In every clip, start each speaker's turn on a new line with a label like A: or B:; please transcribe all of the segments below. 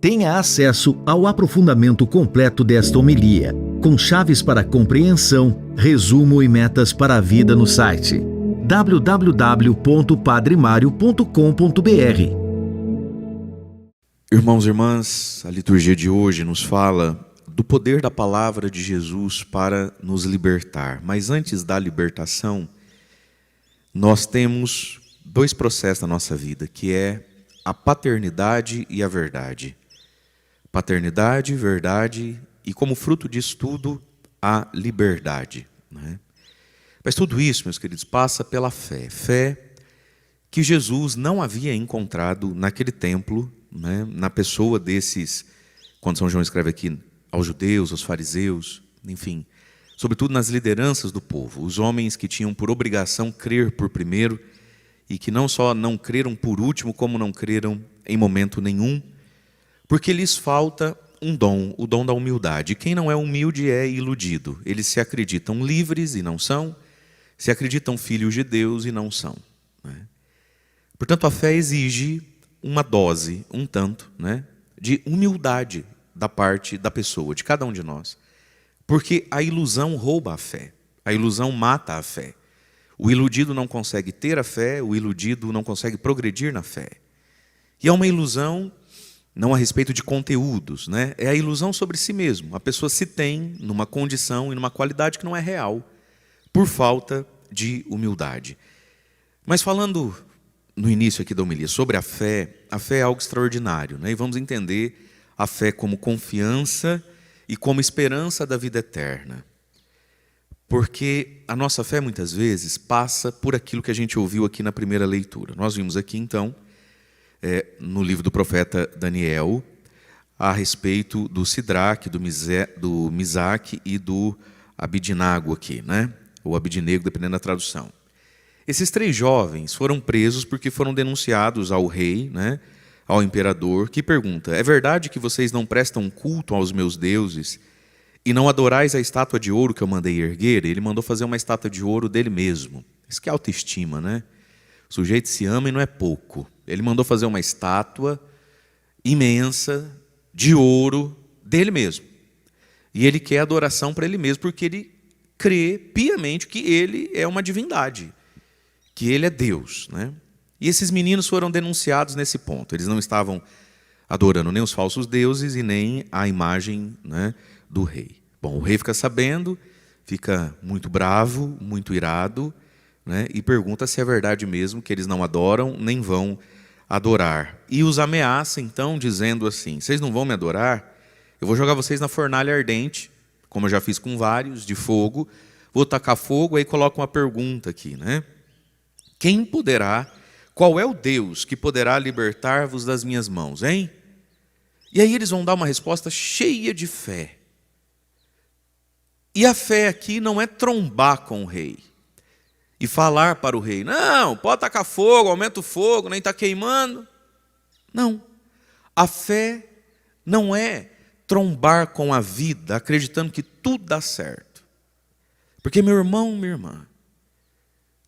A: Tenha acesso ao aprofundamento completo desta homilia, com chaves para compreensão, resumo e metas para a vida no site www.padremario.com.br.
B: Irmãos e irmãs, a liturgia de hoje nos fala do poder da palavra de Jesus para nos libertar. Mas antes da libertação, nós temos dois processos na nossa vida, que é a paternidade e a verdade. Paternidade, verdade e, como fruto disso tudo, a liberdade, né? Mas tudo isso, meus queridos, passa pela fé. Fé que Jesus não havia encontrado naquele templo, né, na pessoa desses, quando São João escreve aqui, aos judeus, aos fariseus, enfim, sobretudo nas lideranças do povo, os homens que tinham por obrigação crer por primeiro e que não só não creram por último, como não creram em momento nenhum, porque lhes falta um dom, o dom da humildade. Quem não é humilde é iludido. Eles se acreditam livres e não são, se acreditam filhos de Deus e não são, né? Portanto, a fé exige uma dose, um tanto, né, de humildade da parte da pessoa, de cada um de nós. Porque a ilusão rouba a fé, a ilusão mata a fé. O iludido não consegue ter a fé, o iludido não consegue progredir na fé. E é uma ilusão não a respeito de conteúdos, né? É a ilusão sobre si mesmo. A pessoa se tem numa condição e numa qualidade que não é real, por falta de humildade. Mas falando no início aqui da homilia sobre a fé é algo extraordinário, né? E vamos entender a fé como confiança e como esperança da vida eterna. Porque a nossa fé, muitas vezes, passa por aquilo que a gente ouviu aqui na primeira leitura. Nós vimos aqui, então, no livro do profeta Daniel, a respeito do Sidraque, do Misaque e do Abidinago aqui, né? Ou Abidinego, dependendo da tradução. Esses três jovens foram presos porque foram denunciados ao rei, né, ao imperador, que pergunta: é verdade que vocês não prestam culto aos meus deuses e não adorais a estátua de ouro que eu mandei erguer? Ele mandou fazer uma estátua de ouro dele mesmo. Isso que é autoestima, né? O sujeito se ama e não é pouco. Ele mandou fazer uma estátua imensa de ouro dele mesmo. E ele quer adoração para ele mesmo, porque ele crê piamente que ele é uma divindade, que ele é Deus, né? E esses meninos foram denunciados nesse ponto. Eles não estavam adorando nem os falsos deuses e nem a imagem, né, do rei. Bom, o rei fica sabendo, fica muito bravo, muito irado, né, e pergunta se é verdade mesmo que eles não adoram, nem vão adorar. E os ameaça, então, dizendo assim: vocês não vão me adorar? Eu vou jogar vocês na fornalha ardente, como eu já fiz com vários, de fogo. Vou tacar fogo, aí coloca uma pergunta aqui, né? Quem poderá, qual é o Deus que poderá libertar-vos das minhas mãos, hein? E aí eles vão dar uma resposta cheia de fé. E a fé aqui não é trombar com o rei e falar para o rei: não, pode tacar fogo, aumenta o fogo, nem está queimando. Não. A fé não é trombar com a vida, acreditando que tudo dá certo. Porque, meu irmão, minha irmã,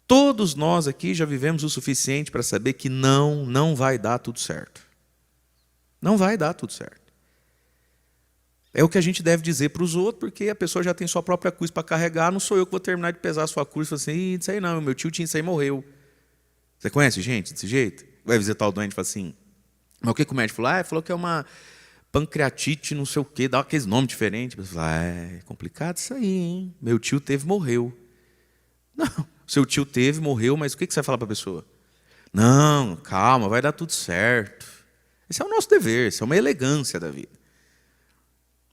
B: todos nós aqui já vivemos o suficiente para saber que não vai dar tudo certo. Não vai dar tudo certo. É o que a gente deve dizer para os outros, porque a pessoa já tem sua própria cruz para carregar, não sou eu que vou terminar de pesar a sua cruz e falar assim: isso aí não, meu tio tinha isso aí e morreu. Você conhece gente desse jeito? Vai visitar o doente e fala assim: mas o que o médico falou? Ele falou que é uma pancreatite, não sei o quê, dá aqueles nomes diferentes. Você fala: é complicado isso aí, hein? Meu tio teve e morreu. Não, seu tio teve, morreu, mas o que você vai falar para a pessoa? Não, calma, vai dar tudo certo. Esse é o nosso dever, isso é uma elegância da vida.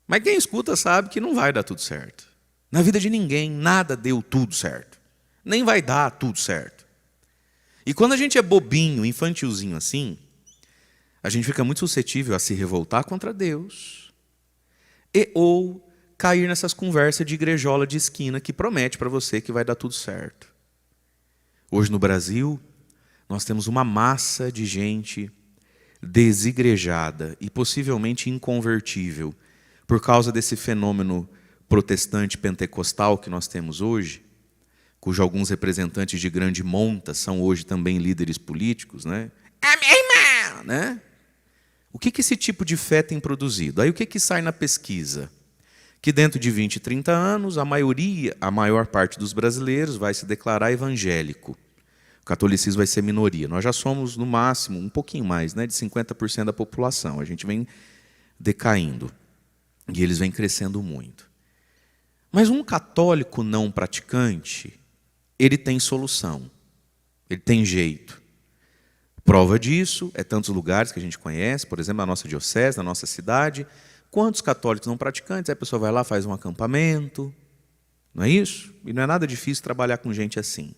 B: Mas quem escuta sabe que não vai dar tudo certo. Na vida de ninguém, nada deu tudo certo. Nem vai dar tudo certo. E quando a gente é bobinho, infantilzinho assim, a gente fica muito suscetível a se revoltar contra Deus ou cair nessas conversas de igrejola de esquina que promete para você que vai dar tudo certo. Hoje no Brasil, nós temos uma massa de gente desigrejada e possivelmente inconvertível por causa desse fenômeno protestante pentecostal que nós temos hoje, cujo alguns representantes de grande monta são hoje também líderes políticos, né? A minha irmã, né? O que esse tipo de fé tem produzido? Aí o que sai na pesquisa? Que dentro de 20, 30 anos, a maior parte dos brasileiros vai se declarar evangélico. O catolicismo vai ser minoria. Nós já somos, no máximo, um pouquinho mais, né, de 50% da população. A gente vem decaindo. E eles vêm crescendo muito. Mas um católico não praticante, ele tem solução. Ele tem jeito. Prova disso é tantos lugares que a gente conhece, por exemplo, na nossa diocese, na nossa cidade. Quantos católicos não praticantes? Aí a pessoa vai lá, faz um acampamento. Não é isso? E não é nada difícil trabalhar com gente assim.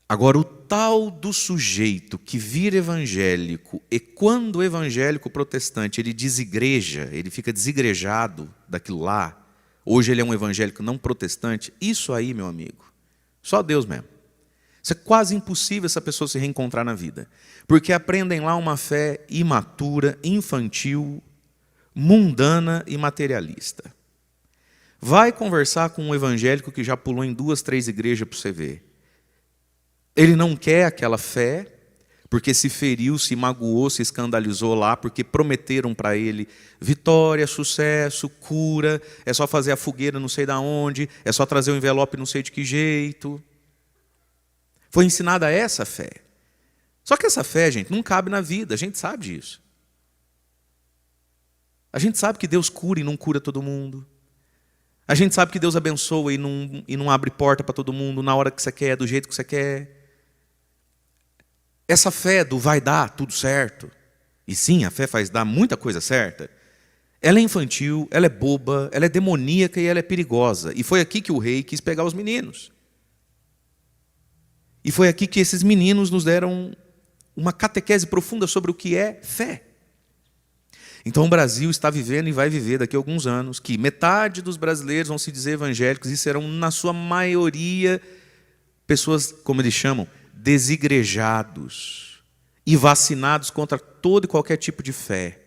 B: Agora, o tal do sujeito que vira evangélico, e quando o evangélico protestante ele desigreja, ele fica desigrejado daquilo lá, hoje ele é um evangélico não protestante, isso aí, meu amigo, só Deus mesmo. Isso é quase impossível essa pessoa se reencontrar na vida. Porque aprendem lá uma fé imatura, infantil, mundana e materialista. Vai conversar com um evangélico que já pulou em 2, 3 igrejas para você ver. Ele não quer aquela fé, porque se feriu, se magoou, se escandalizou lá, porque prometeram para ele vitória, sucesso, cura, é só fazer a fogueira não sei de onde, é só trazer o envelope não sei de que jeito. Foi ensinada essa fé. Só que essa fé, gente, não cabe na vida, a gente sabe disso. A gente sabe que Deus cura e não cura todo mundo. A gente sabe que Deus abençoa e não abre porta para todo mundo na hora que você quer, do jeito que você quer. Essa fé do vai dar tudo certo, e sim, a fé faz dar muita coisa certa, ela é infantil, ela é boba, ela é demoníaca e ela é perigosa. E foi aqui que o rei quis pegar os meninos. E foi aqui que esses meninos nos deram uma catequese profunda sobre o que é fé. Então o Brasil está vivendo e vai viver daqui a alguns anos que metade dos brasileiros vão se dizer evangélicos e serão, na sua maioria, pessoas, como eles chamam, desigrejados e vacinados contra todo e qualquer tipo de fé.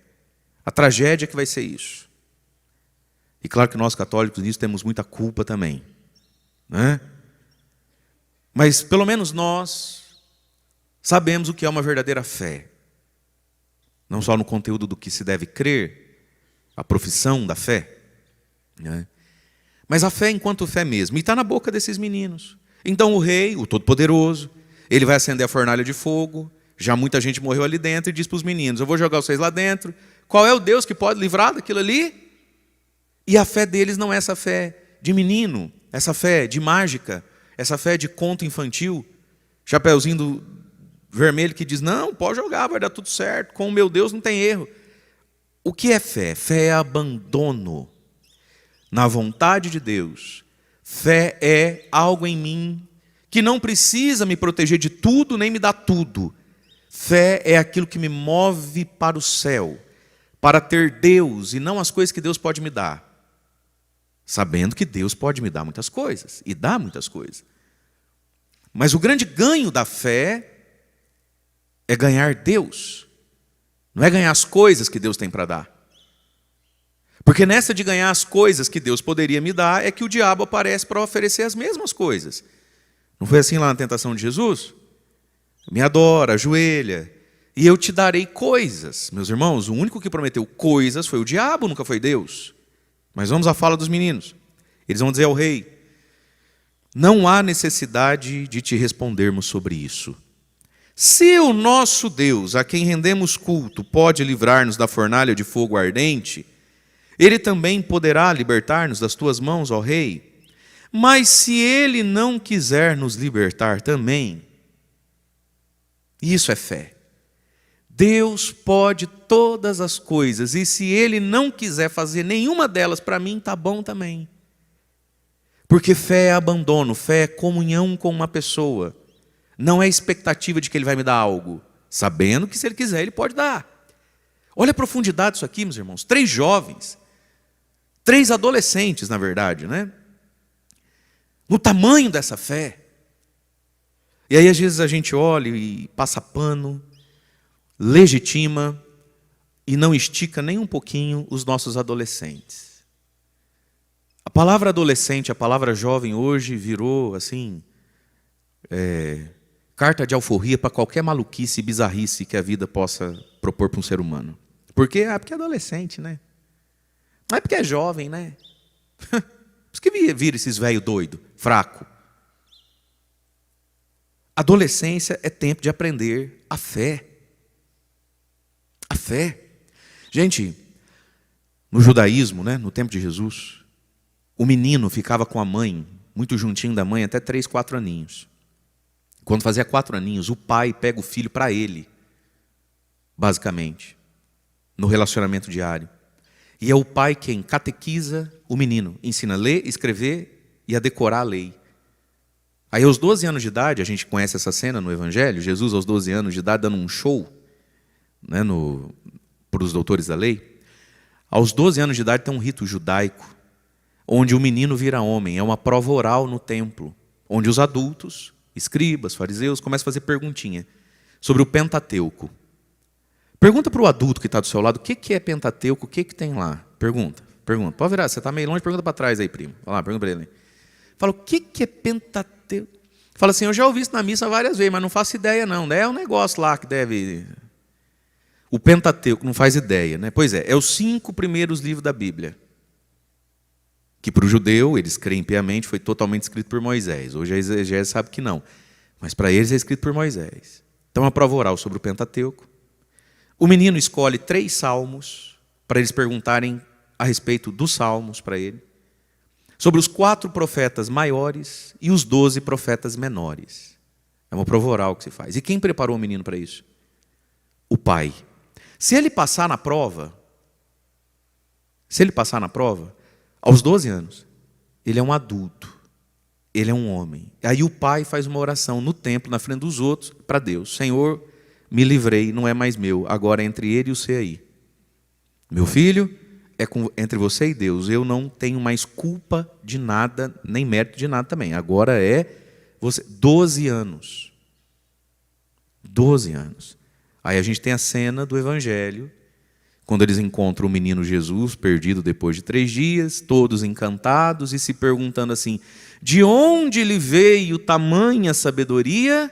B: A tragédia que vai ser isso. E claro que nós católicos nisso temos muita culpa também, né? Mas pelo menos nós sabemos o que é uma verdadeira fé. Não só no conteúdo do que se deve crer, a profissão da fé, né? Mas a fé enquanto fé mesmo. E está na boca desses meninos. Então o rei, o Todo-Poderoso, ele vai acender a fornalha de fogo. Já muita gente morreu ali dentro e diz para os meninos, eu vou jogar vocês lá dentro. Qual é o Deus que pode livrar daquilo ali? E a fé deles não é essa fé de menino, essa fé de mágica, essa fé de conto infantil, chapeuzinho vermelho que diz, não, pode jogar, vai dar tudo certo, com o meu Deus não tem erro. O que é fé? Fé é abandono na vontade de Deus. Fé é algo em mim que não precisa me proteger de tudo, nem me dar tudo. Fé é aquilo que me move para o céu, para ter Deus e não as coisas que Deus pode me dar. Sabendo que Deus pode me dar muitas coisas, e dá muitas coisas. Mas o grande ganho da fé é ganhar Deus. Não é ganhar as coisas que Deus tem para dar. Porque nessa de ganhar as coisas que Deus poderia me dar, é que o diabo aparece para oferecer as mesmas coisas. Não foi assim lá na tentação de Jesus? Me adora, ajoelha, e eu te darei coisas. Meus irmãos, o único que prometeu coisas foi o diabo, nunca foi Deus. Mas vamos à fala dos meninos. Eles vão dizer ao rei, não há necessidade de te respondermos sobre isso. Se o nosso Deus, a quem rendemos culto, pode livrar-nos da fornalha de fogo ardente, ele também poderá libertar-nos das tuas mãos, ó rei. Mas se ele não quiser nos libertar também, isso é fé. Deus pode todas as coisas, e se ele não quiser fazer nenhuma delas para mim, está bom também. Porque fé é abandono, fé é comunhão com uma pessoa. Não é expectativa de que ele vai me dar algo, sabendo que se ele quiser, ele pode dar. Olha a profundidade disso aqui, meus irmãos. 3 jovens, 3 adolescentes, na verdade, né? No tamanho dessa fé. E aí, às vezes, a gente olha e passa pano, legitima e não estica nem um pouquinho os nossos adolescentes. A palavra adolescente, a palavra jovem hoje virou, assim, carta de alforria para qualquer maluquice e bizarrice que a vida possa propor para um ser humano. Por quê? Porque é adolescente, né? Não é porque é jovem, né? Por isso que vira esses velhos doidos, fraco. Adolescência é tempo de aprender a fé. A fé. Gente, no judaísmo, né, no tempo de Jesus, o menino ficava com a mãe, muito juntinho da mãe, até 3, 4 aninhos. Quando fazia 4 aninhos, o pai pega o filho para ele, basicamente, no relacionamento diário. E é o pai quem catequiza o menino, ensina a ler, escrever e a decorar a lei. Aí aos 12 anos de idade, a gente conhece essa cena no Evangelho, Jesus aos 12 anos de idade dando um show, né, para os doutores da lei. Aos 12 anos de idade tem um rito judaico, onde o menino vira homem, é uma prova oral no templo, onde os adultos, escribas, fariseus, começam a fazer perguntinha sobre o Pentateuco. Pergunta para o adulto que está do seu lado, o que é Pentateuco, o que tem lá? Pergunta. Pode virar, você está meio longe, pergunta para trás aí, primo. Vai lá, pergunta para ele. Fala, o que é Pentateuco? Fala assim, eu já ouvi isso na missa várias vezes, mas não faço ideia não. É um negócio lá que deve... O Pentateuco, não faz ideia, né? Pois é os 5 primeiros livros da Bíblia. Que para o judeu, eles creem piamente, foi totalmente escrito por Moisés. Hoje a exegese sabe que não. Mas para eles é escrito por Moisés. Então, a prova oral sobre o Pentateuco. O menino escolhe 3 salmos para eles perguntarem a respeito dos salmos para ele. Sobre os 4 profetas maiores e os 12 profetas menores. É uma prova oral que se faz. E quem preparou o menino para isso? O pai. Se ele passar na prova, aos 12 anos, ele é um adulto, ele é um homem. Aí o pai faz uma oração no templo, na frente dos outros, para Deus. Senhor, me livrei, não é mais meu, agora é entre ele e o você aí. Meu filho, é entre você e Deus, eu não tenho mais culpa de nada, nem mérito de nada também. Agora é você, 12 anos. 12 anos. Aí a gente tem a cena do Evangelho, quando eles encontram o menino Jesus, perdido depois de 3 dias, todos encantados e se perguntando assim, de onde lhe veio tamanha sabedoria?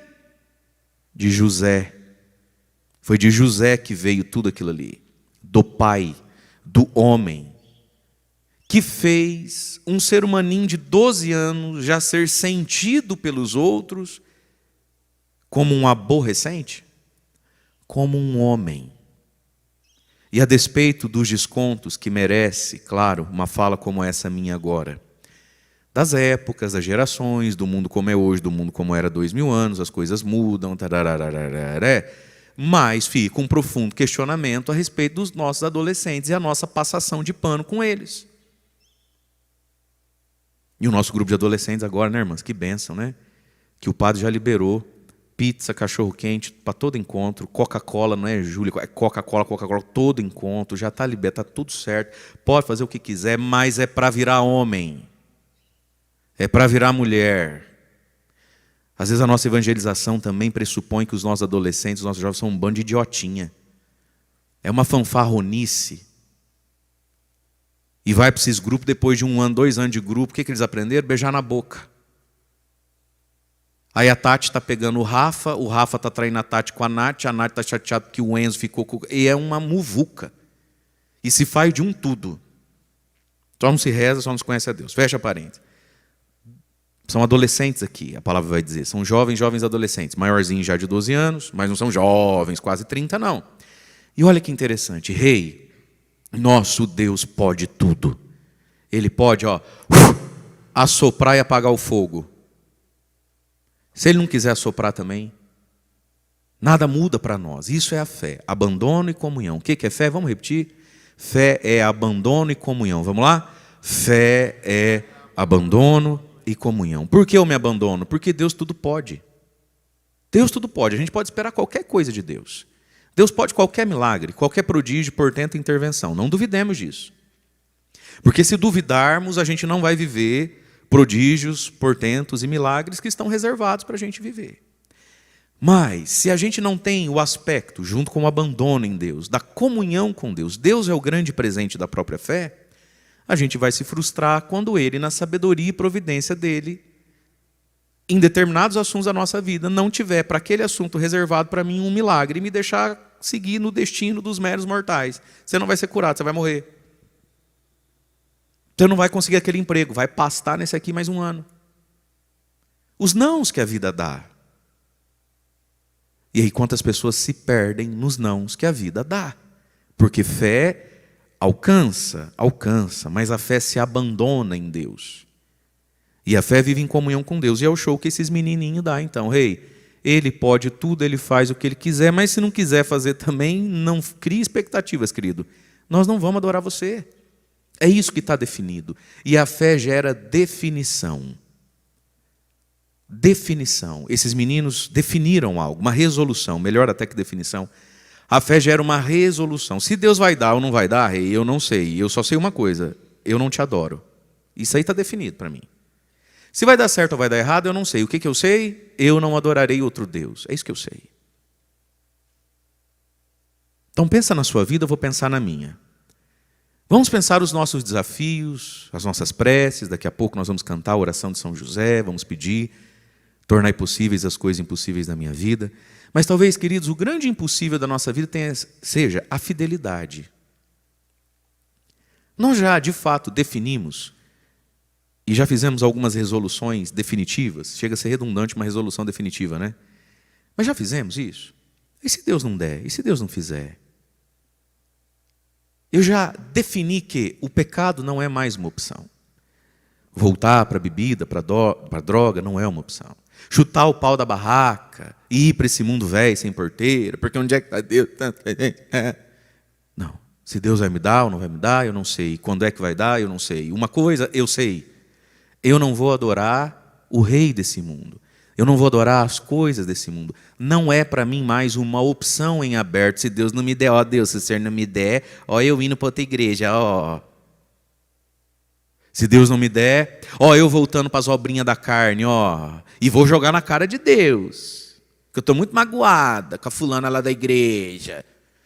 B: De José. Foi de José que veio tudo aquilo ali. Do pai, do homem, que fez um ser humaninho de 12 anos já ser sentido pelos outros como um aborrecente, como um homem. E a despeito dos descontos que merece, claro, uma fala como essa minha agora, das épocas, das gerações, do mundo como é hoje, do mundo como era 2000 anos, as coisas mudam, mas fica um profundo questionamento a respeito dos nossos adolescentes e a nossa passação de pano com eles. E o nosso grupo de adolescentes agora, né, irmãs? Que bênção, né? Que o padre já liberou pizza, cachorro-quente para todo encontro, Coca-Cola, não é, Júlia? É Coca-Cola, todo encontro, já está liberado, está tudo certo. Pode fazer o que quiser, mas é para virar homem. É para virar mulher. Às vezes a nossa evangelização também pressupõe que os nossos adolescentes, os nossos jovens são um bando de idiotinha. É uma fanfarronice. E vai para esses grupos, depois de 1 ano, 2 anos de grupo, o que eles aprenderam? Beijar na boca. Aí a Tati está pegando o Rafa está traindo a Tati com a Nath está chateada porque o Enzo ficou com... E é uma muvuca. E se faz de um tudo. Só não se reza, só não se conhece a Deus. Fecha parênteses. São adolescentes aqui, a palavra vai dizer. São jovens adolescentes. Maiorzinhos já de 12 anos, mas não são jovens, quase 30, não. E olha que interessante. Rei, nosso Deus pode tudo. Ele pode, assoprar e apagar o fogo. Se ele não quiser assoprar também, nada muda para nós. Isso é a fé. Abandono e comunhão. O que é fé? Vamos repetir? Fé é abandono e comunhão. Vamos lá? Fé é abandono e comunhão. Por que eu me abandono? Porque Deus tudo pode. Deus tudo pode. A gente pode esperar qualquer coisa de Deus. Deus pode qualquer milagre, qualquer prodígio, portento, intervenção. Não duvidemos disso. Porque se duvidarmos, a gente não vai viver prodígios, portentos e milagres que estão reservados para a gente viver. Mas, se a gente não tem o aspecto, junto com o abandono em Deus, da comunhão com Deus, Deus é o grande presente da própria fé, a gente vai se frustrar quando Ele, na sabedoria e providência dEle, em determinados assuntos da nossa vida, não tiver para aquele assunto reservado para mim um milagre e me deixar seguir no destino dos meros mortais. Você não vai ser curado, você vai morrer. Você não vai conseguir aquele emprego, vai pastar nesse aqui mais um ano. Os nãos que a vida dá. E aí quantas pessoas se perdem nos nãos que a vida dá. Porque fé alcança, mas a fé se abandona em Deus. E a fé vive em comunhão com Deus. E é o show que esses menininhos dão. Então, ele pode tudo, ele faz o que ele quiser, mas se não quiser fazer também, não crie expectativas, querido. Nós não vamos adorar você. É isso que está definido. E a fé gera definição. Definição. Esses meninos definiram algo, uma resolução, melhor até que definição. A fé gera uma resolução. Se Deus vai dar ou não vai dar, rei, eu não sei. Eu só sei uma coisa, eu não te adoro. Isso aí está definido para mim. Se vai dar certo ou vai dar errado, eu não sei. O que eu sei? Eu não adorarei outro Deus. É isso que eu sei. Então pensa na sua vida, eu vou pensar na minha. Vamos pensar os nossos desafios, as nossas preces. Daqui a pouco nós vamos cantar a oração de São José, vamos pedir, tornar impossíveis as coisas impossíveis da minha vida. Mas talvez, queridos, o grande impossível da nossa vida seja a fidelidade. Nós já, de fato, definimos e já fizemos algumas resoluções definitivas. Chega a ser redundante uma resolução definitiva, né? Mas já fizemos isso? E se Deus não der? E se Deus não fizer? Eu já defini que o pecado não é mais uma opção. Voltar para a bebida, para a droga, não é uma opção. Chutar o pau da barraca e ir para esse mundo velho sem porteira, porque onde é que está Deus? Não. Se Deus vai me dar ou não vai me dar, eu não sei. Quando é que vai dar, eu não sei. Uma coisa, eu sei. Eu não vou adorar o rei desse mundo. Eu não vou adorar as coisas desse mundo. Não é para mim mais uma opção em aberto. Se Deus não me der, ó Deus, se o Senhor não me der, ó eu indo para outra igreja, ó. Se Deus não me der, ó eu voltando para as obrinhas da carne, ó. E vou jogar na cara de Deus. Porque eu estou muito magoada com a fulana lá da igreja.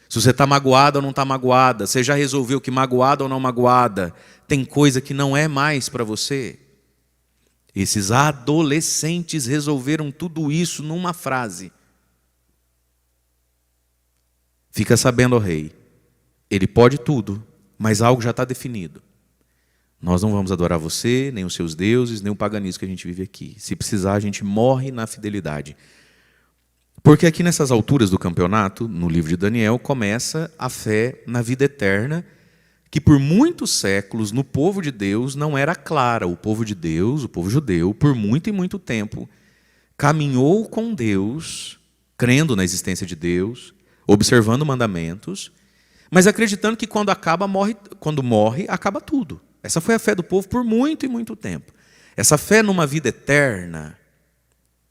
B: Se você está magoada ou não está magoada, você já resolveu que magoada ou não magoada, tem coisa que não é mais para você. Esses adolescentes resolveram tudo isso numa frase. Fica sabendo, ó rei, ele pode tudo, mas algo já está definido. Nós não vamos adorar você, nem os seus deuses, nem o paganismo que a gente vive aqui. Se precisar, a gente morre na fidelidade. Porque aqui nessas alturas do campeonato, no livro de Daniel, começa a fé na vida eterna, que por muitos séculos no povo de Deus não era clara. O povo de Deus, o povo judeu, por muito e muito tempo, caminhou com Deus, crendo na existência de Deus, observando mandamentos, mas acreditando que quando morre, acaba tudo. Essa foi a fé do povo por muito e muito tempo. Essa fé numa vida eterna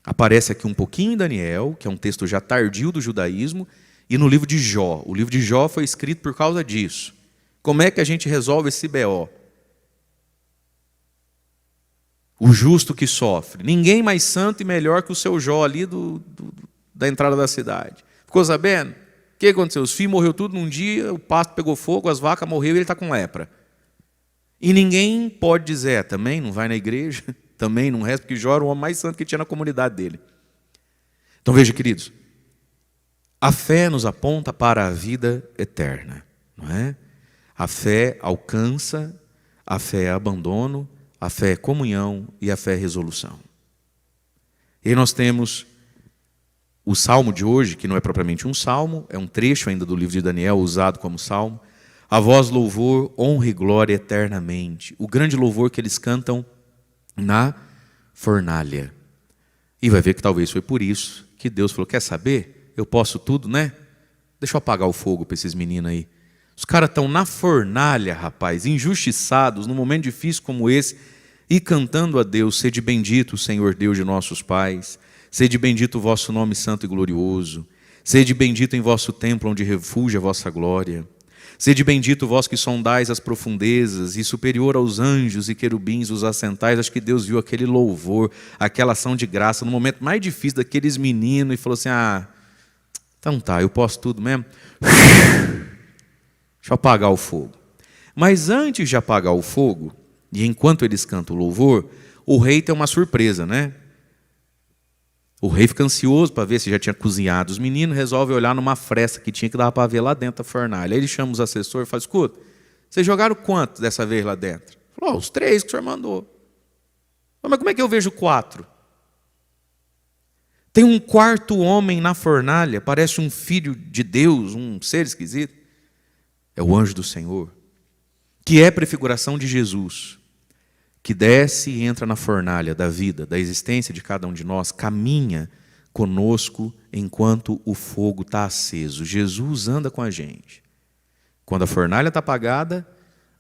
B: aparece aqui um pouquinho em Daniel, que é um texto já tardio do judaísmo, e no livro de Jó. O livro de Jó foi escrito por causa disso. Como é que a gente resolve esse BO? O justo que sofre. Ninguém mais santo e melhor que o seu Jó ali da entrada da cidade. Ficou sabendo? O que aconteceu? Os filhos morreram tudo num dia, o pasto pegou fogo, as vacas morreram e ele está com lepra. E ninguém pode dizer, também não vai na igreja, também não resta, porque Jó era o homem mais santo que tinha na comunidade dele. Então veja, queridos, a fé nos aponta para a vida eterna, não é? A fé alcança, a fé é abandono, a fé é comunhão e a fé é resolução. E aí nós temos o salmo de hoje, que não é propriamente um salmo, é um trecho ainda do livro de Daniel, usado como salmo. A vós louvor, honra e glória eternamente. O grande louvor que eles cantam na fornalha. E vai ver que talvez foi por isso que Deus falou, quer saber? Eu posso tudo, né? Deixa eu apagar o fogo para esses meninos aí. Os caras estão na fornalha, rapaz, injustiçados, num momento difícil como esse, e cantando a Deus, sede bendito, Senhor Deus de nossos pais, sede bendito o vosso nome santo e glorioso, sede bendito em vosso templo, onde refugia a vossa glória, sede bendito vós que sondais as profundezas, e superior aos anjos e querubins os assentais. Acho que Deus viu aquele louvor, aquela ação de graça, no momento mais difícil daqueles meninos, e falou assim, então tá, eu posso tudo mesmo? Deixa eu apagar o fogo. Mas antes de apagar o fogo, e enquanto eles cantam o louvor, o rei tem uma surpresa, né? O rei fica ansioso para ver se já tinha cozinhado. Os meninos resolvem olhar numa fresta que tinha, que dava para ver lá dentro da fornalha. Aí ele chama os assessores e fala: escuta, vocês jogaram quanto dessa vez lá dentro? Falou: os 3 que o senhor mandou. Mas como é que eu vejo 4? Tem um 4º homem na fornalha, parece um filho de Deus, um ser esquisito. É o anjo do Senhor, que é prefiguração de Jesus, que desce e entra na fornalha da vida, da existência de cada um de nós, caminha conosco enquanto o fogo está aceso. Jesus anda com a gente. Quando a fornalha está apagada,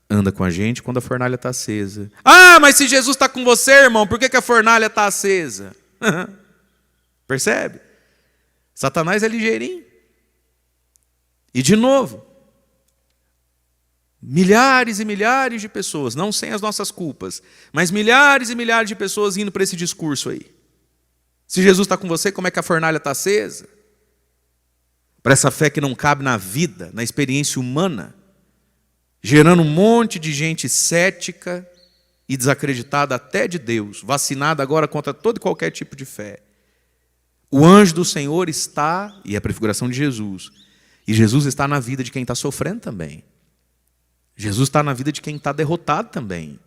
B: anda com a gente. Quando a fornalha está acesa. Ah, mas se Jesus está com você, irmão, por que a fornalha está acesa? Percebe? Satanás é ligeirinho. E de novo, milhares e milhares de pessoas, não sem as nossas culpas, mas milhares e milhares de pessoas indo para esse discurso aí. Se Jesus está com você, como é que a fornalha está acesa? Para essa fé que não cabe na vida, na experiência humana, gerando um monte de gente cética e desacreditada até de Deus, vacinada agora contra todo e qualquer tipo de fé. O anjo do Senhor está, e é a prefiguração de Jesus, e Jesus está na vida de quem está sofrendo também. Jesus está na vida de quem está derrotado também.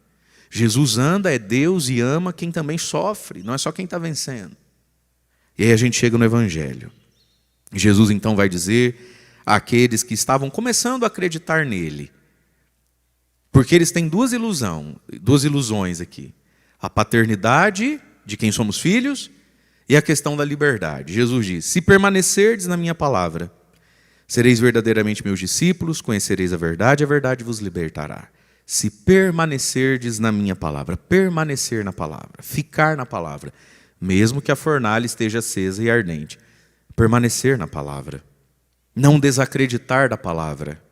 B: Jesus anda, é Deus e ama quem também sofre, não é só quem está vencendo. E aí a gente chega no Evangelho. Jesus então vai dizer àqueles que estavam começando a acreditar nele, porque eles têm duas ilusões aqui: a paternidade de quem somos filhos e a questão da liberdade. Jesus diz: se permanecerdes na minha palavra, sereis verdadeiramente meus discípulos, conhecereis a verdade vos libertará. Se permanecerdes na minha palavra, permanecer na palavra, ficar na palavra, mesmo que a fornalha esteja acesa e ardente, permanecer na palavra, não desacreditar da palavra,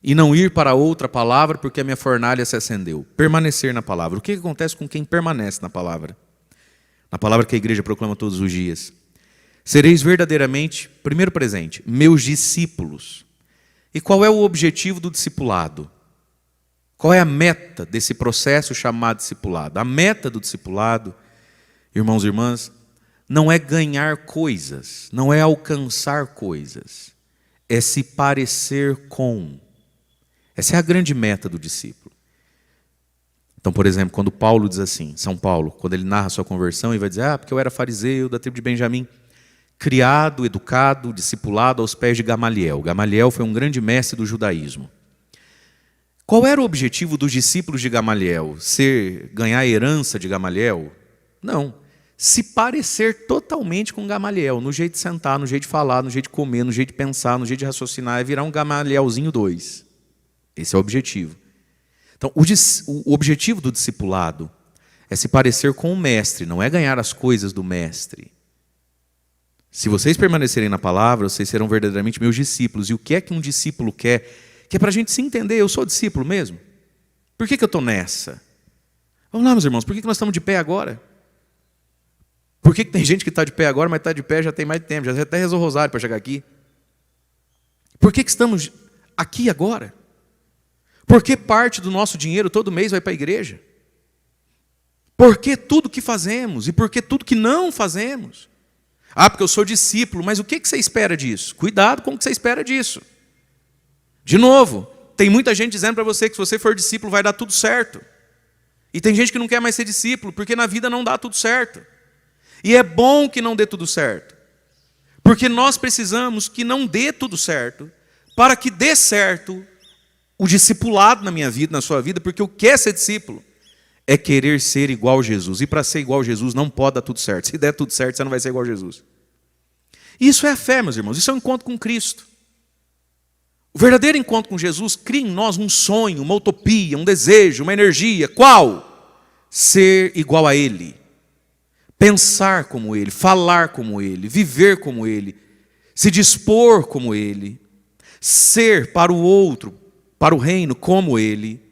B: e não ir para outra palavra porque a minha fornalha se acendeu. Permanecer na palavra. O que acontece com quem permanece na palavra? Na palavra que a igreja proclama todos os dias. Sereis verdadeiramente, primeiro presente, meus discípulos. E qual é o objetivo do discipulado? Qual é a meta desse processo chamado discipulado? A meta do discipulado, irmãos e irmãs, não é ganhar coisas, não é alcançar coisas, é se parecer com. Essa é a grande meta do discípulo. Então, por exemplo, quando Paulo diz assim, São Paulo, quando ele narra a sua conversão, e vai dizer: porque eu era fariseu da tribo de Benjamim, criado, educado, discipulado aos pés de Gamaliel. Gamaliel foi um grande mestre do judaísmo. Qual era o objetivo dos discípulos de Gamaliel? Ganhar a herança de Gamaliel? Não. Se parecer totalmente com Gamaliel, no jeito de sentar, no jeito de falar, no jeito de comer, no jeito de pensar, no jeito de raciocinar, é virar um Gamalielzinho 2. Esse é o objetivo. Então, o objetivo do discipulado é se parecer com o mestre, não é ganhar as coisas do mestre. Se vocês permanecerem na palavra, vocês serão verdadeiramente meus discípulos. E o que é que um discípulo quer? Que é para a gente se entender: eu sou discípulo mesmo? Por que eu estou nessa? Vamos lá, meus irmãos, por que nós estamos de pé agora? Por que tem gente que está de pé agora, mas está de pé já tem mais tempo, já até rezou o rosário para chegar aqui? Por que estamos aqui agora? Por que parte do nosso dinheiro todo mês vai para a igreja? Por que tudo que fazemos? E por que tudo que não fazemos? Porque eu sou discípulo, mas o que você espera disso? Cuidado com o que você espera disso. De novo, tem muita gente dizendo para você que se você for discípulo vai dar tudo certo. E tem gente que não quer mais ser discípulo, porque na vida não dá tudo certo. E é bom que não dê tudo certo. Porque nós precisamos que não dê tudo certo, para que dê certo o discipulado na minha vida, na sua vida, porque o que é ser discípulo? É querer ser igual a Jesus. E para ser igual a Jesus não pode dar tudo certo. Se der tudo certo, você não vai ser igual a Jesus. Isso é a fé, meus irmãos. Isso é um encontro com Cristo. O verdadeiro encontro com Jesus cria em nós um sonho, uma utopia, um desejo, uma energia. Qual? Ser igual a Ele. Pensar como Ele, falar como Ele, viver como Ele, se dispor como Ele, ser para o outro, para o reino como Ele.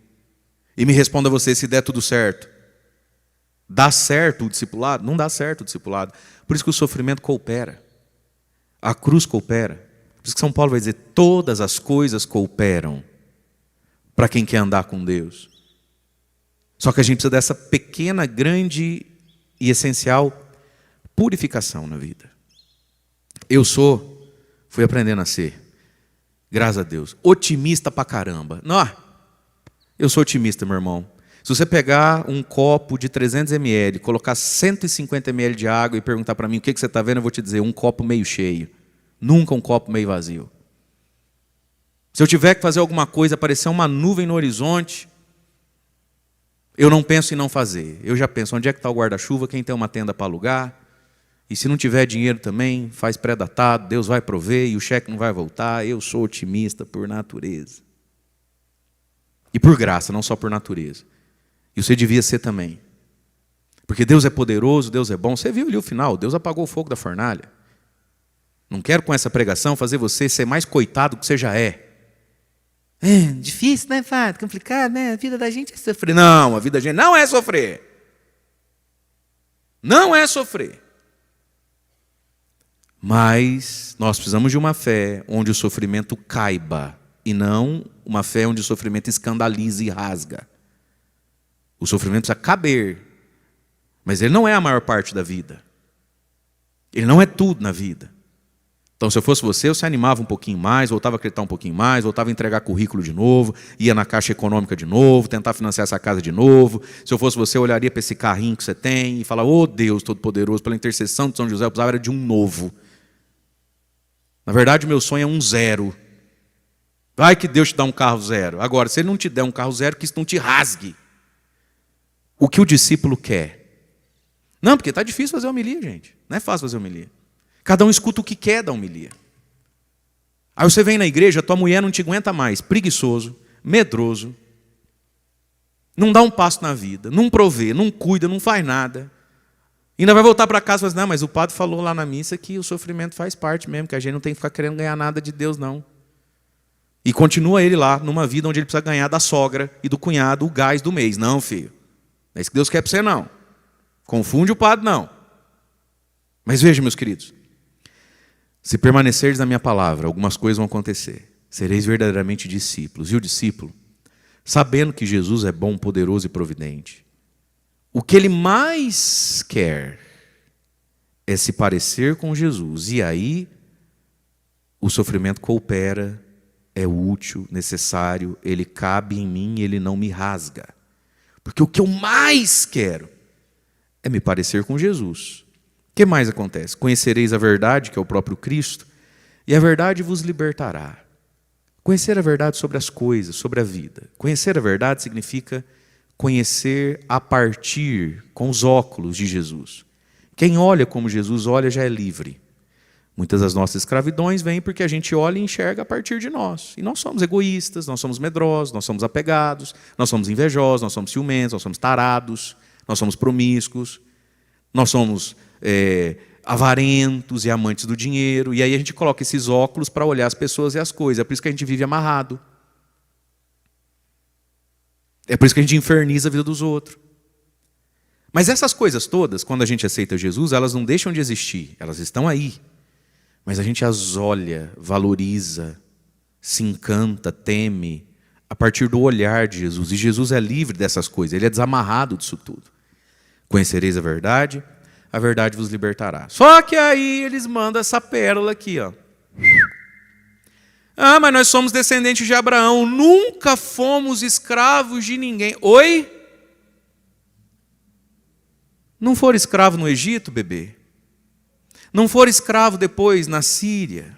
B: E me responda você, se der tudo certo. Dá certo o discipulado? Não dá certo o discipulado. Por isso que o sofrimento coopera. A cruz coopera. Por isso que São Paulo vai dizer: todas as coisas cooperam para quem quer andar com Deus. Só que a gente precisa dessa pequena, grande e essencial purificação na vida. Fui aprendendo a ser, graças a Deus, otimista pra caramba. Não, eu sou otimista, meu irmão. Se você pegar um copo de 300 ml, colocar 150 ml de água e perguntar para mim o que você está vendo, eu vou te dizer, um copo meio cheio. Nunca um copo meio vazio. Se eu tiver que fazer alguma coisa, aparecer uma nuvem no horizonte, eu não penso em não fazer. Eu já penso, onde é que está o guarda-chuva, quem tem uma tenda para alugar? E se não tiver dinheiro também, faz pré-datado, Deus vai prover e o cheque não vai voltar. Eu sou otimista por natureza. E por graça, não só por natureza. E você devia ser também. Porque Deus é poderoso, Deus é bom. Você viu ali o final, Deus apagou o fogo da fornalha. Não quero com essa pregação fazer você ser mais coitado do que você já é. É difícil, né, Fábio? Complicado, né? A vida da gente é sofrer. Não, a vida da gente não é sofrer. Não é sofrer. Mas nós precisamos de uma fé onde o sofrimento caiba. E não uma fé onde o sofrimento escandaliza e rasga. O sofrimento precisa caber, mas ele não é a maior parte da vida. Ele não é tudo na vida. Então, se eu fosse você, eu se animava um pouquinho mais, voltava a acreditar um pouquinho mais, voltava a entregar currículo de novo, ia na Caixa Econômica de novo, tentar financiar essa casa de novo. Se eu fosse você, eu olharia para esse carrinho que você tem e falava, ô Deus Todo-Poderoso, pela intercessão de São José, eu precisava de um novo. Na verdade, o meu sonho é um zero. Vai que Deus te dá um carro zero. Agora, se Ele não te der um carro zero, que isso não te rasgue. O que o discípulo quer. Não, porque está difícil fazer homilia, gente. Não é fácil fazer homilia. Cada um escuta o que quer da homilia. Aí você vem na igreja, tua mulher não te aguenta mais. Preguiçoso, medroso. Não dá um passo na vida. Não provê, não cuida, não faz nada. Ainda vai voltar para casa e falar assim, não, mas o padre falou lá na missa que o sofrimento faz parte mesmo, que a gente não tem que ficar querendo ganhar nada de Deus, não. E continua ele lá, numa vida onde ele precisa ganhar da sogra e do cunhado o gás do mês. Não, filho. Não é isso que Deus quer para você, não. Confunde o padre, não. Mas veja, meus queridos, se permanecerdes na minha palavra, algumas coisas vão acontecer. Sereis verdadeiramente discípulos. E o discípulo, sabendo que Jesus é bom, poderoso e providente, o que ele mais quer é se parecer com Jesus. E aí, o sofrimento coopera, é útil, necessário, ele cabe em mim e ele não me rasga. Porque o que eu mais quero é me parecer com Jesus. O que mais acontece? Conhecereis a verdade, que é o próprio Cristo, e a verdade vos libertará. Conhecer a verdade sobre as coisas, sobre a vida. Conhecer a verdade significa conhecer a partir, com os óculos de Jesus. Quem olha como Jesus olha já é livre. Muitas das nossas escravidões vêm porque a gente olha e enxerga a partir de nós. E nós somos egoístas, nós somos medrosos, nós somos apegados, nós somos invejosos, nós somos ciumentos, nós somos tarados, nós somos promíscuos, nós somos avarentos e amantes do dinheiro. E aí a gente coloca esses óculos para olhar as pessoas e as coisas. É por isso que a gente vive amarrado. É por isso que a gente inferniza a vida dos outros. Mas essas coisas todas, quando a gente aceita Jesus, elas não deixam de existir. Elas estão aí. Mas a gente as olha, valoriza, se encanta, teme, a partir do olhar de Jesus. E Jesus é livre dessas coisas, Ele é desamarrado disso tudo. Conhecereis a verdade vos libertará. Só que aí eles mandam essa pérola aqui, ó. Ah, mas nós somos descendentes de Abraão, nunca fomos escravos de ninguém. Oi? Não foram escravo no Egito, bebê? Não foram escravo depois na Síria?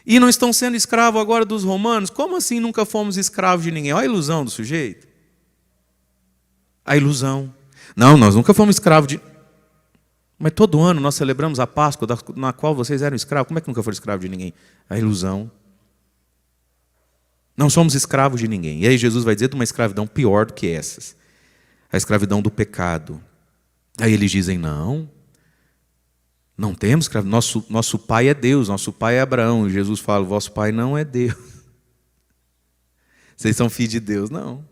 B: E não estão sendo escravos agora dos romanos? Como assim nunca fomos escravos de ninguém? Olha a ilusão do sujeito. A ilusão. Não, nós nunca fomos escravos de... Mas todo ano nós celebramos a Páscoa, na qual vocês eram escravos. Como é que nunca foram escravos de ninguém? A ilusão. Não somos escravos de ninguém. E aí Jesus vai dizer de uma escravidão pior do que essas. A escravidão do pecado. Aí eles dizem, não temos escravidão. Nosso pai é Deus, nosso pai é Abraão. E Jesus fala, vosso pai não é Deus. Vocês são filhos de Deus, não.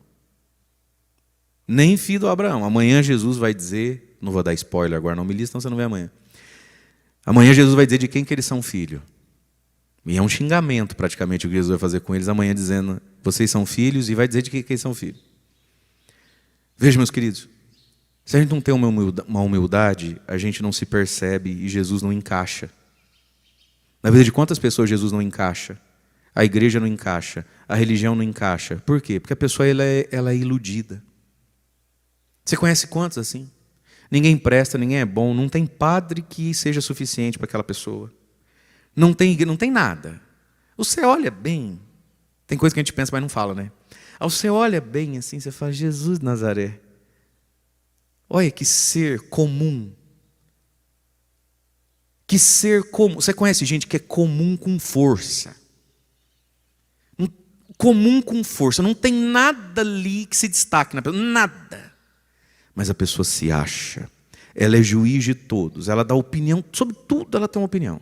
B: Nem filho do Abraão. Amanhã Jesus vai dizer, não vou dar spoiler agora, não me lista, senão você não vê amanhã. Amanhã Jesus vai dizer de quem que eles são filhos. E é um xingamento praticamente o que Jesus vai fazer com eles amanhã, dizendo, vocês são filhos, e vai dizer de quem que eles são filhos. Veja, meus queridos, Se a gente não tem uma humildade, a gente não se percebe e Jesus não encaixa. Na vida de quantas pessoas Jesus não encaixa? A igreja não encaixa, a religião não encaixa. Por quê? Porque a pessoa ela é iludida. Você conhece quantos assim? Ninguém presta, ninguém é bom, não tem padre que seja suficiente para aquela pessoa. Não tem nada. Você olha bem, tem coisa que a gente pensa, mas não fala, né? Aí você olha bem assim, você fala, Jesus de Nazaré. Olha que ser comum. Que ser comum. Você conhece gente que é comum com força. Comum com força. Não tem nada ali que se destaque na pessoa. Nada. Mas a pessoa se acha. Ela é juiz de todos. Ela dá opinião. Sobre tudo ela tem uma opinião.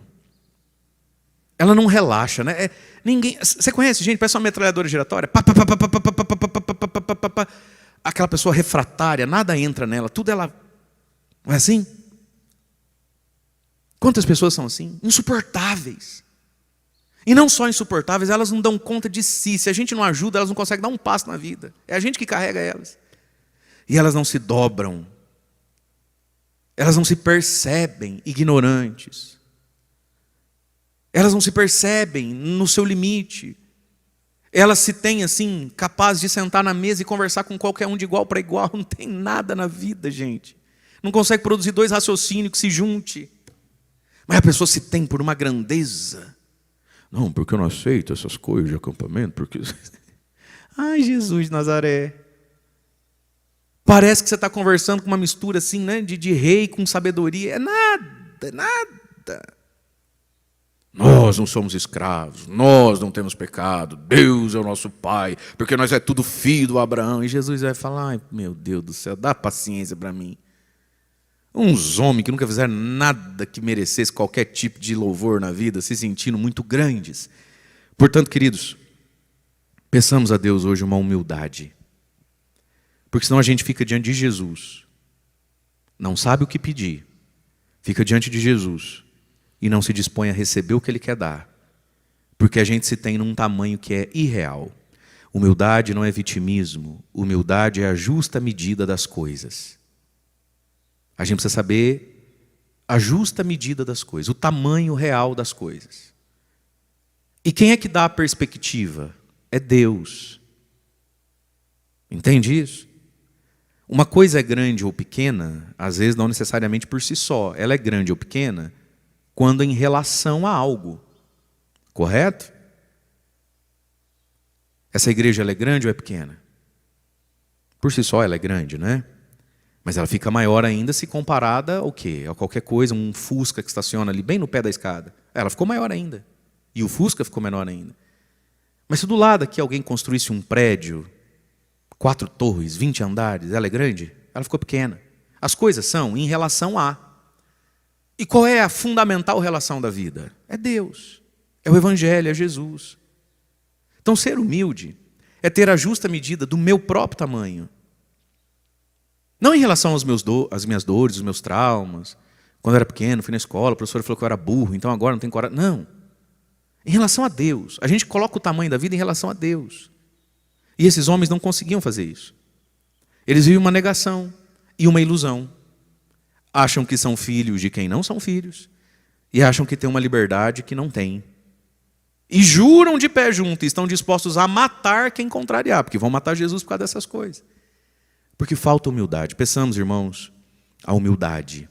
B: Ela não relaxa, né? Ninguém. Você conhece gente? Parece uma metralhadora giratória. Aquela pessoa refratária. Nada entra nela. Tudo ela... Não é assim? Quantas pessoas são assim? Insuportáveis. E não só insuportáveis, elas não dão conta de si. Se a gente não ajuda, elas não conseguem dar um passo na vida. É a gente que carrega elas. E elas não se dobram. Elas não se percebem ignorantes. Elas não se percebem no seu limite. Elas se têm assim, capazes de sentar na mesa e conversar com qualquer um de igual para igual. Não tem nada na vida, gente. Não consegue produzir dois raciocínios que se junte. Mas a pessoa se tem por uma grandeza. Não, porque eu não aceito essas coisas de acampamento, porque... Ai, Jesus de Nazaré. Parece que você está conversando com uma mistura assim, né, de rei com sabedoria. É nada. Nós não somos escravos, nós não temos pecado, Deus é o nosso Pai, porque nós é tudo filho do Abraão. E Jesus vai falar, ai, meu Deus do céu, dá paciência para mim. Uns homens que nunca fizeram nada que merecesse qualquer tipo de louvor na vida, se sentindo muito grandes. Portanto, queridos, peçamos a Deus hoje uma humildade. Porque senão a gente fica diante de Jesus, não sabe o que pedir, fica diante de Jesus e não se dispõe a receber o que Ele quer dar. Porque a gente se tem num tamanho que é irreal. Humildade não é vitimismo, humildade é a justa medida das coisas. A gente precisa saber a justa medida das coisas, o tamanho real das coisas. E quem é que dá a perspectiva? É Deus. Entende isso? Uma coisa é grande ou pequena, às vezes não necessariamente por si só. Ela é grande ou pequena quando em relação a algo. Correto? Essa igreja ela é grande ou é pequena? Por si só ela é grande, né? Mas ela fica maior ainda se comparada ao quê? A qualquer coisa, um Fusca que estaciona ali bem no pé da escada. Ela ficou maior ainda. E o Fusca ficou menor ainda. Mas se do lado aqui alguém construísse um prédio, 4 torres, 20 andares, ela é grande? Ela ficou pequena. As coisas são em relação a. E qual é a fundamental relação da vida? É Deus. É o Evangelho, é Jesus. Então ser humilde é ter a justa medida do meu próprio tamanho. Não em relação às minhas dores, os meus traumas. Quando eu era pequeno, fui na escola, o professor falou que eu era burro, então agora não tenho coragem. Não. Em relação a Deus. A gente coloca o tamanho da vida em relação a Deus. E esses homens não conseguiam fazer isso. Eles vivem uma negação e uma ilusão. Acham que são filhos de quem não são filhos. E acham que têm uma liberdade que não têm. E juram de pé junto e estão dispostos a matar quem contrariar, porque vão matar Jesus por causa dessas coisas. Porque falta humildade. Peçamos, irmãos, a humildade.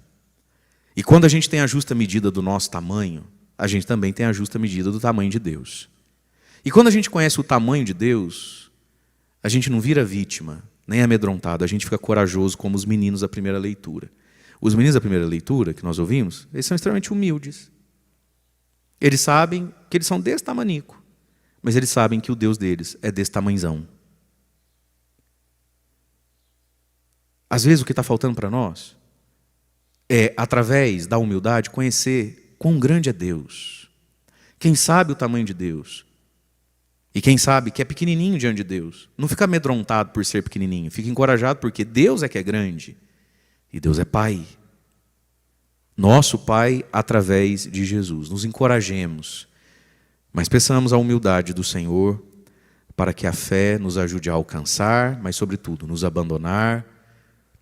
B: E quando a gente tem a justa medida do nosso tamanho, a gente também tem a justa medida do tamanho de Deus. E quando a gente conhece o tamanho de Deus, a gente não vira vítima, nem amedrontado, a gente fica corajoso como os meninos da primeira leitura. Os meninos da primeira leitura, que nós ouvimos, eles são extremamente humildes. Eles sabem que eles são desse tamanico, mas eles sabem que o Deus deles é desse tamanzão. Às vezes o que está faltando para nós é, através da humildade, conhecer quão grande é Deus. Quem sabe o tamanho de Deus. E quem sabe que é pequenininho diante de Deus. Não fica amedrontado por ser pequenininho. Fica encorajado porque Deus é que é grande. E Deus é Pai. Nosso Pai através de Jesus. Nos encorajemos. Mas peçamos a humildade do Senhor para que a fé nos ajude a alcançar, mas sobretudo nos abandonar,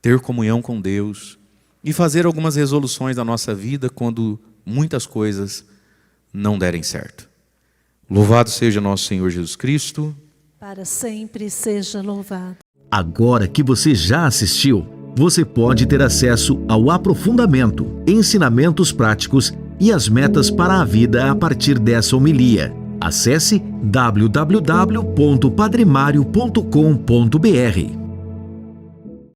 B: ter comunhão com Deus e fazer algumas resoluções da nossa vida quando muitas coisas não derem certo. Louvado seja nosso Senhor Jesus Cristo.
C: Para sempre seja louvado.
A: Agora que você já assistiu, você pode ter acesso ao aprofundamento, ensinamentos práticos e as metas para a vida a partir dessa homilia. Acesse www.padremario.com.br.